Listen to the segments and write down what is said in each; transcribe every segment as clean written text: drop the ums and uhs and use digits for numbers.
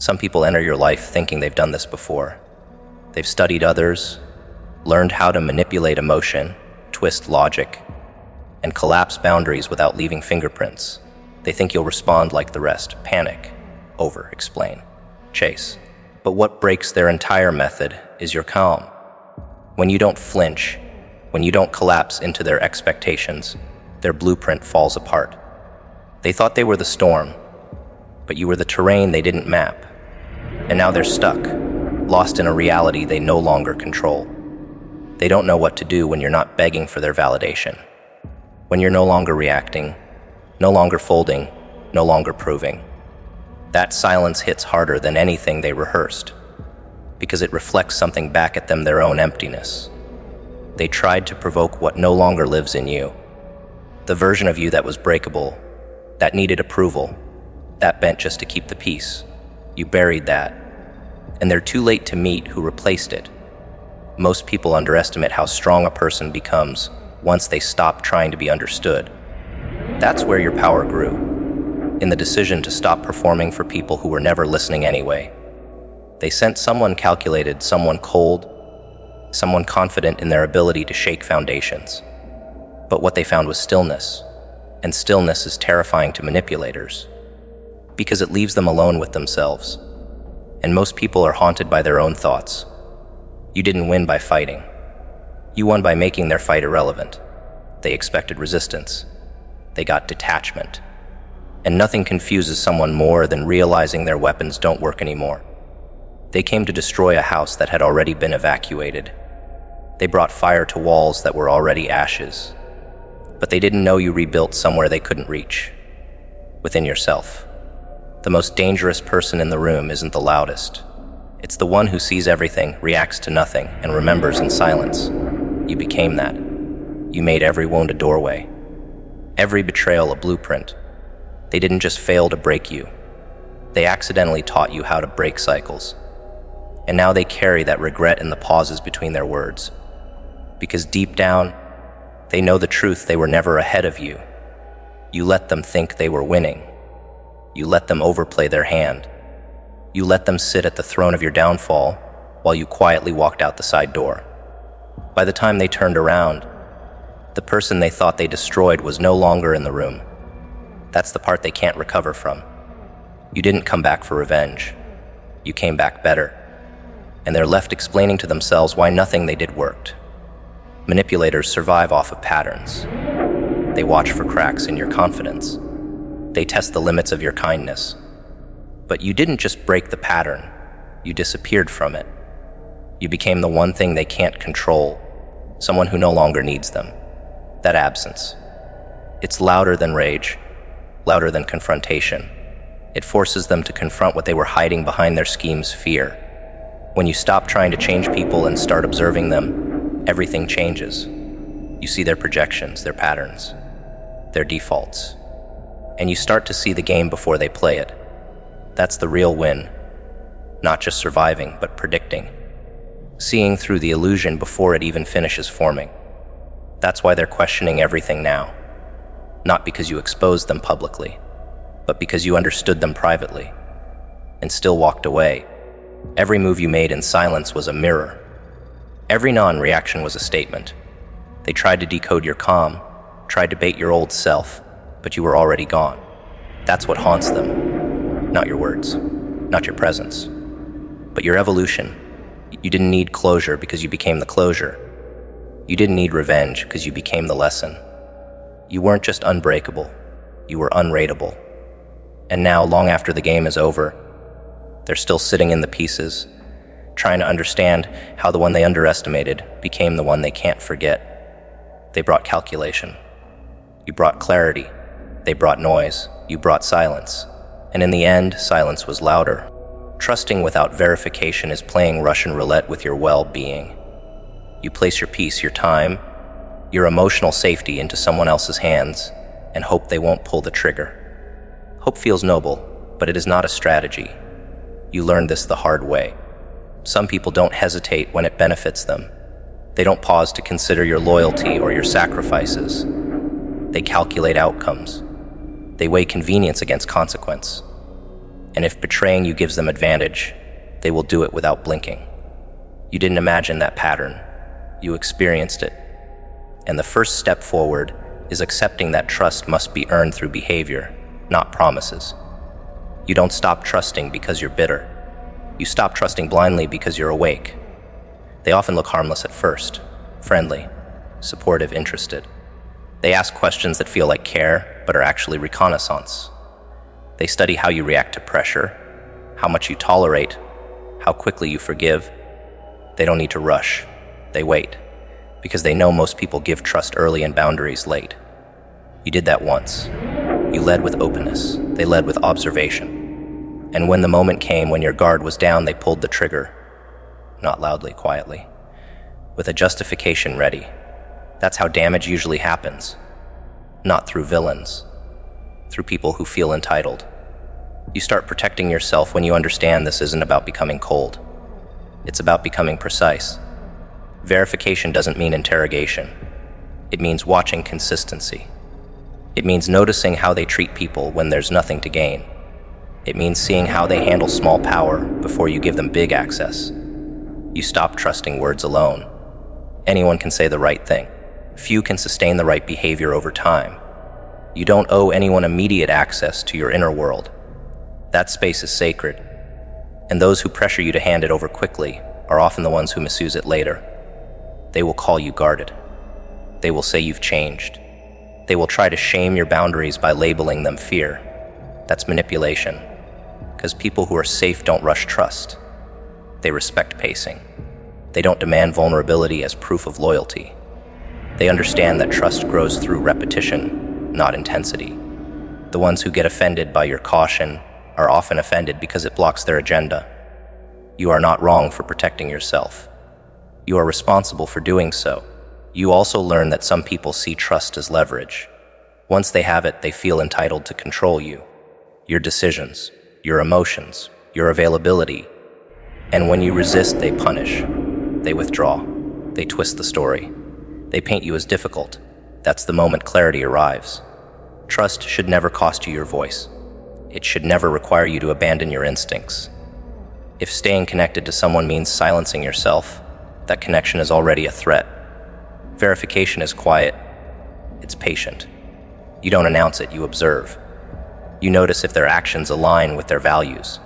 Some people enter your life thinking they've done this before. They've studied others, learned how to manipulate emotion, twist logic, and collapse boundaries without leaving fingerprints. They think you'll respond like the rest, panic, over-explain, chase. But what breaks their entire method is your calm. When you don't flinch, when you don't collapse into their expectations, their blueprint falls apart. They thought they were the storm, but you were the terrain they didn't map. And now they're stuck, lost in a reality they no longer control. They don't know what to do when you're not begging for their validation. When you're no longer reacting, no longer folding, no longer proving. That silence hits harder than anything they rehearsed, because it reflects something back at them, their own emptiness. They tried to provoke what no longer lives in you. The version of you that was breakable, that needed approval, that bent just to keep the peace. You buried that, and they're too late to meet who replaced it. Most people underestimate how strong a person becomes once they stop trying to be understood. That's where your power grew, in the decision to stop performing for people who were never listening anyway. They sent someone calculated, someone cold, someone confident in their ability to shake foundations. But what they found was stillness, and stillness is terrifying to manipulators, because it leaves them alone with themselves. And most people are haunted by their own thoughts. You didn't win by fighting. You won by making their fight irrelevant. They expected resistance. They got detachment. And nothing confuses someone more than realizing their weapons don't work anymore. They came to destroy a house that had already been evacuated. They brought fire to walls that were already ashes. But they didn't know you rebuilt somewhere they couldn't reach. Within yourself. The most dangerous person in the room isn't the loudest. It's the one who sees everything, reacts to nothing, and remembers in silence. You became that. You made every wound a doorway. Every betrayal a blueprint. They didn't just fail to break you. They accidentally taught you how to break cycles. And now they carry that regret in the pauses between their words. Because deep down, they know the truth: they were never ahead of you. You let them think they were winning. You let them overplay their hand. You let them sit at the throne of your downfall while you quietly walked out the side door. By the time they turned around, the person they thought they destroyed was no longer in the room. That's the part they can't recover from. You didn't come back for revenge. You came back better. And they're left explaining to themselves why nothing they did worked. Manipulators survive off of patterns. They watch for cracks in your confidence. They test the limits of your kindness. But you didn't just break the pattern. You disappeared from it. You became the one thing they can't control, someone who no longer needs them. That absence. It's louder than rage, louder than confrontation. It forces them to confront what they were hiding behind their scheme's fear. When you stop trying to change people and start observing them, everything changes. You see their projections, their patterns, their defaults. And you start to see the game before they play it. That's the real win. Not just surviving, but predicting. Seeing through the illusion before it even finishes forming. That's why they're questioning everything now. Not because you exposed them publicly, but because you understood them privately and still walked away. Every move you made in silence was a mirror. Every non-reaction was a statement. They tried to decode your calm, tried to bait your old self, but you were already gone. That's what haunts them. Not your words, not your presence, but your evolution. You didn't need closure because you became the closure. You didn't need revenge because you became the lesson. You weren't just unbreakable, you were unrateable. And now, long after the game is over, they're still sitting in the pieces, trying to understand how the one they underestimated became the one they can't forget. They brought calculation. You brought clarity. They brought noise. You brought silence. And in the end, silence was louder. Trusting without verification is playing Russian roulette with your well-being. You place your peace, your time, your emotional safety into someone else's hands and hope they won't pull the trigger. Hope feels noble, but it is not a strategy. You learned this the hard way. Some people don't hesitate when it benefits them. They don't pause to consider your loyalty or your sacrifices. They calculate outcomes. They weigh convenience against consequence. And if betraying you gives them advantage, they will do it without blinking. You didn't imagine that pattern. You experienced it. And the first step forward is accepting that trust must be earned through behavior, not promises. You don't stop trusting because you're bitter. You stop trusting blindly because you're awake. They often look harmless at first, friendly, supportive, interested. They ask questions that feel like care, but are actually reconnaissance. They study how you react to pressure, how much you tolerate, how quickly you forgive. They don't need to rush. They wait, because they know most people give trust early and boundaries late. You did that once. You led with openness. They led with observation. And when the moment came when your guard was down, they pulled the trigger. Not loudly, quietly, with a justification ready. That's how damage usually happens. Not through villains, through people who feel entitled. You start protecting yourself when you understand this isn't about becoming cold. It's about becoming precise. Verification doesn't mean interrogation. It means watching consistency. It means noticing how they treat people when there's nothing to gain. It means seeing how they handle small power before you give them big access. You stop trusting words alone. Anyone can say the right thing. Few can sustain the right behavior over time. You don't owe anyone immediate access to your inner world. That space is sacred. And those who pressure you to hand it over quickly are often the ones who misuse it later. They will call you guarded. They will say you've changed. They will try to shame your boundaries by labeling them fear. That's manipulation. Because people who are safe don't rush trust. They respect pacing. They don't demand vulnerability as proof of loyalty. They understand that trust grows through repetition, not intensity. The ones who get offended by your caution are often offended because it blocks their agenda. You are not wrong for protecting yourself. You are responsible for doing so. You also learn that some people see trust as leverage. Once they have it, they feel entitled to control you, your decisions, your emotions, your availability. And when you resist, they punish. They withdraw. They twist the story. They paint you as difficult. That's the moment clarity arrives. Trust should never cost you your voice. It should never require you to abandon your instincts. If staying connected to someone means silencing yourself, that connection is already a threat. Verification is quiet. It's patient. You don't announce it, you observe. You notice if their actions align with their values.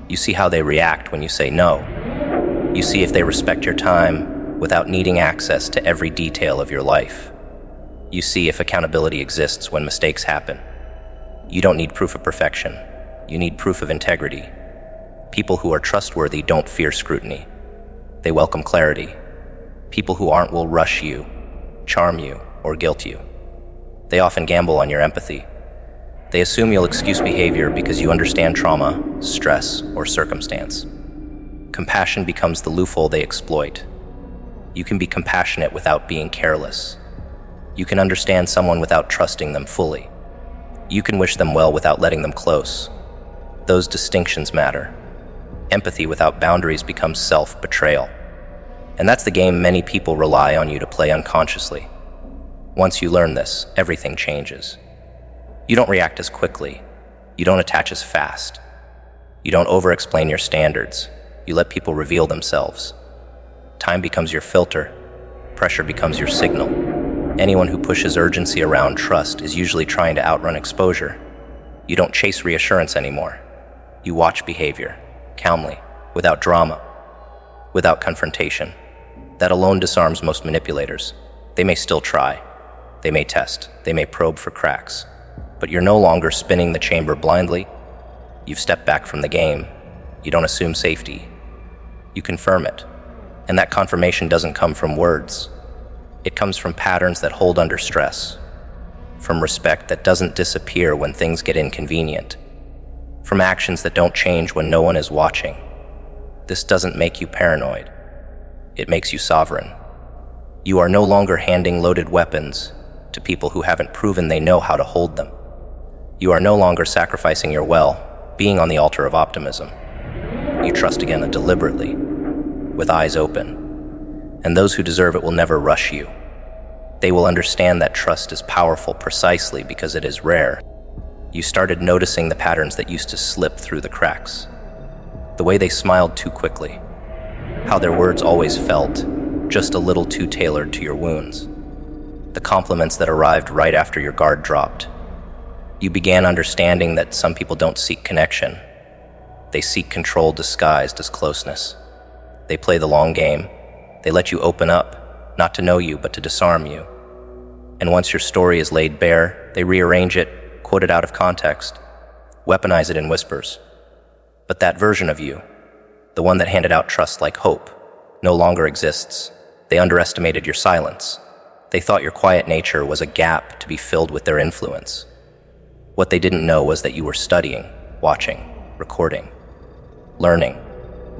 You see how they react when you say no. You see if they respect your time without needing access to every detail of your life. You see if accountability exists when mistakes happen. You don't need proof of perfection. You need proof of integrity. People who are trustworthy don't fear scrutiny. They welcome clarity. People who aren't will rush you, charm you, or guilt you. They often gamble on your empathy. They assume you'll excuse behavior because you understand trauma, stress, or circumstance. Compassion becomes the loophole they exploit. You can be compassionate without being careless. You can understand someone without trusting them fully. You can wish them well without letting them close. Those distinctions matter. Empathy without boundaries becomes self-betrayal. And that's the game many people rely on you to play unconsciously. Once you learn this, everything changes. You don't react as quickly. You don't attach as fast. You don't over-explain your standards. You let people reveal themselves. Time becomes your filter. Pressure becomes your signal. Anyone who pushes urgency around trust is usually trying to outrun exposure. You don't chase reassurance anymore. You watch behavior, calmly, without drama, without confrontation. That alone disarms most manipulators. They may still try. They may test. They may probe for cracks. But you're no longer spinning the chamber blindly. You've stepped back from the game. You don't assume safety. You confirm it. And that confirmation doesn't come from words. It comes from patterns that hold under stress, from respect that doesn't disappear when things get inconvenient, from actions that don't change when no one is watching. This doesn't make you paranoid. It makes you sovereign. You are no longer handing loaded weapons to people who haven't proven they know how to hold them. You are no longer sacrificing your well-being on the altar of optimism. You trust again deliberately, with eyes open. And those who deserve it will never rush you. They will understand that trust is powerful precisely because it is rare. You started noticing the patterns that used to slip through the cracks. The way they smiled too quickly. How their words always felt just a little too tailored to your wounds. The compliments that arrived right after your guard dropped. You began understanding that some people don't seek connection. They seek control disguised as closeness. They play the long game. They let you open up, not to know you, but to disarm you. And once your story is laid bare, they rearrange it, quote it out of context, weaponize it in whispers. But that version of you, the one that handed out trust like hope, no longer exists. They underestimated your silence. They thought your quiet nature was a gap to be filled with their influence. What they didn't know was that you were studying, watching, recording, learning.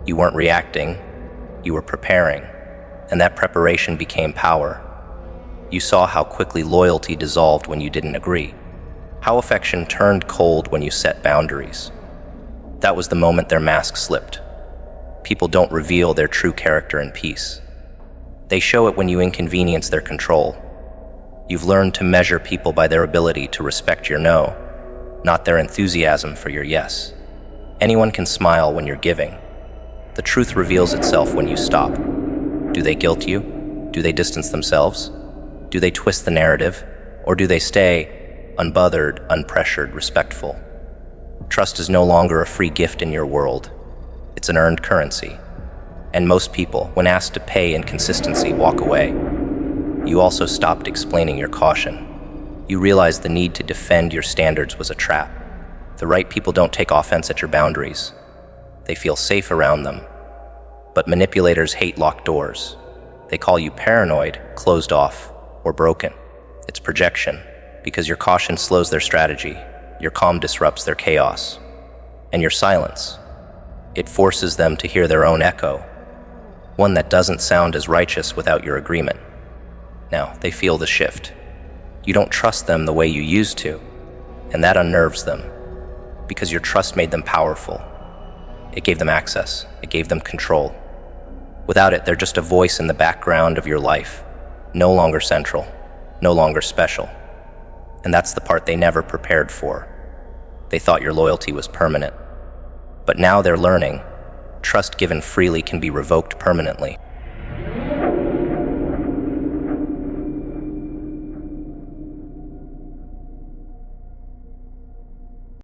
You weren't reacting, you were preparing, and that preparation became power. You saw how quickly loyalty dissolved when you didn't agree, how affection turned cold when you set boundaries. That was the moment their mask slipped. People don't reveal their true character in peace. They show it when you inconvenience their control. You've learned to measure people by their ability to respect your no, not their enthusiasm for your yes. Anyone can smile when you're giving. The truth reveals itself when you stop. Do they guilt you? Do they distance themselves? Do they twist the narrative? Or do they stay unbothered, unpressured, respectful? Trust is no longer a free gift in your world. It's an earned currency. And most people, when asked to pay in consistency, walk away. You also stopped explaining your caution. You realized the need to defend your standards was a trap. The right people don't take offense at your boundaries. They feel safe around them. But manipulators hate locked doors. They call you paranoid, closed off, or broken. It's projection, because your caution slows their strategy, your calm disrupts their chaos, and your silence, it forces them to hear their own echo, one that doesn't sound as righteous without your agreement. Now, they feel the shift. You don't trust them the way you used to, and that unnerves them, because your trust made them powerful. It gave them access, it gave them control. Without it, they're just a voice in the background of your life, no longer central, no longer special. And that's the part they never prepared for. They thought your loyalty was permanent. But now they're learning, trust given freely can be revoked permanently.